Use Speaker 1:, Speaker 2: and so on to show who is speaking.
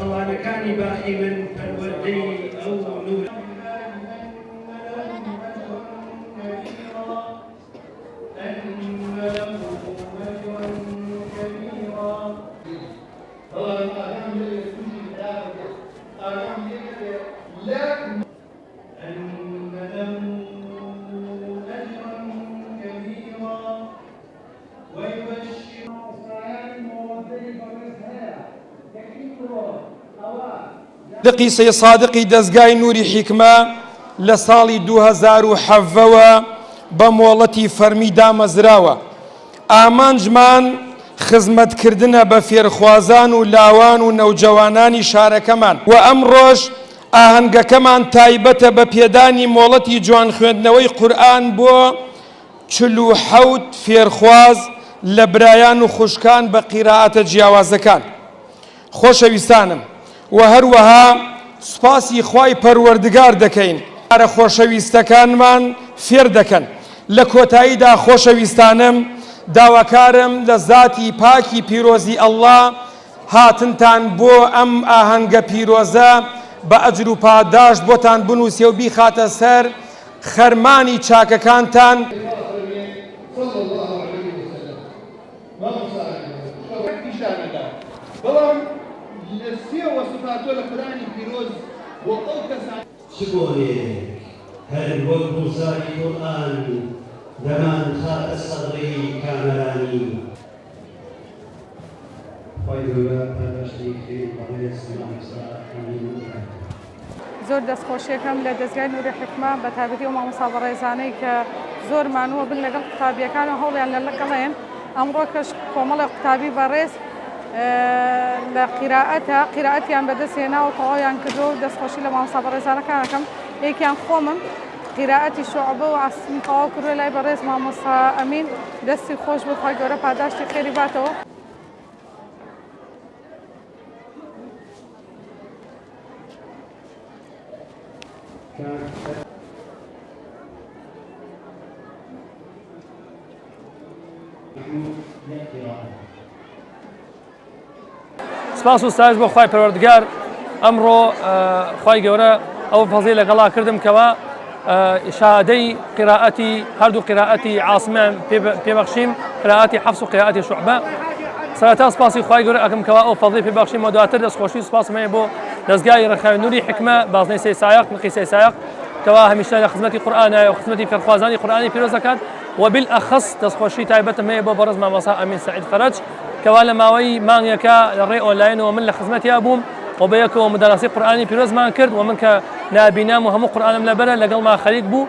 Speaker 1: ئەوانەکانی باقی من پەروەردەی ئەو نور
Speaker 2: قیسەی صادقی دەستگای نوری حیکمە لە ساڵی 2007ەوە بە مۆڵەتی فەرمی دامەزراوە. ئامانجمان خزمەتکردنە بە فێرخوازان و لاوان و نەوجەوانانی شارەکەمان و ئەمڕۆژ ئاهەنگەکەمان تایبەتە بە پێدانی مۆڵەتی جوان خوێندنەوەی قورئان بۆ 47 فێرخواز لە برایان و خوشکان بە قیرائەتە جیاوازەکان. خۆشەویستانم، و هەروەها سوپاسی خوای پەروەردگار دەکەین کارە خۆشەویستەکانمان فێر دەکەن. لە کۆتاییدا خۆشەویستانم داواکارم لە زاتی پاکی پیرۆزی ئەڵڵا هاتنتان بۆ ئەم ئاهەنگە پیرۆزە بە ئەجر و پاداشت بۆتان بنووسێ و بیخاتە سەر خەرمانی چاکەکانتان.
Speaker 3: لسيو وصفاته لقرآن فيروز وقوكسا
Speaker 1: شكوري هل وقت صاري قرآن دمان خاء صدري كاملاني ويدولا پاداشتي قبل السلام
Speaker 4: زۆر دەستخۆشیەکەم لە دەستگای نوری حیکمە بە تایبەتی و مامۆستا بەڕێزانەی کە زۆر مانووە بن لەگەڵ قوتابیەکان و هەوڵیان لەگەڵێن. ئەمڕۆ کەش کۆمەڵی قوتابی بەڕێز لە قیرائەتیان بەدەستهێناوە تەواویان کردو و دەستخۆشی لە مامۆستا بەڕێزانەکانەکەم. یەکیان خۆمم قیرائەتی شوعبە و عاصم تەواو کردووە لای بەڕێز مامۆستا ئەمین. دەستی خۆش بێ، خوای گەورە پاداشتی خێری باتەوە.
Speaker 5: سپاس و ستایش بۆ خوای پەروەردگار. ئەمڕۆ خوای گەورە ئەو فەزڵی لەگەڵا کردم کەوا شادەی قیرائەتی هەردوو قیرائەتی عاسمیان پێبەخشیم، قیرائەتی حەفس و قیرائەتی شوعبە. سەرەتا سپاسی خوای گەورە ئەکەم کەوا ئەو فەزڵی پێبەخشیم و دواتر دەستخۆشی و سپاسم هەیە بۆ دەستگای ڕێکخراوی نوری حیکمە بازنەی سەی سایق نقی سەی سایق کەوا هەمیشە لە خزمەتی قورئانە و خزمەتی فێرخوازانی قورئانی پیرۆزەکان و بالأخص دەستخۆشی تایبەتم هەیە بۆ بەڕێز مامۆستا ئەمین سەعید فەرەج کەوا لە ماوەی مانگێکە لە ڕێی ئۆنلاینەوە من لە خزمەتیا بووم و بەیەکەوە مدەراسی قورئانی پیرۆزمان کرد و من کە نابینام و هەموو قورئانم لەبەرە لەگەڵ ما خەریک بوو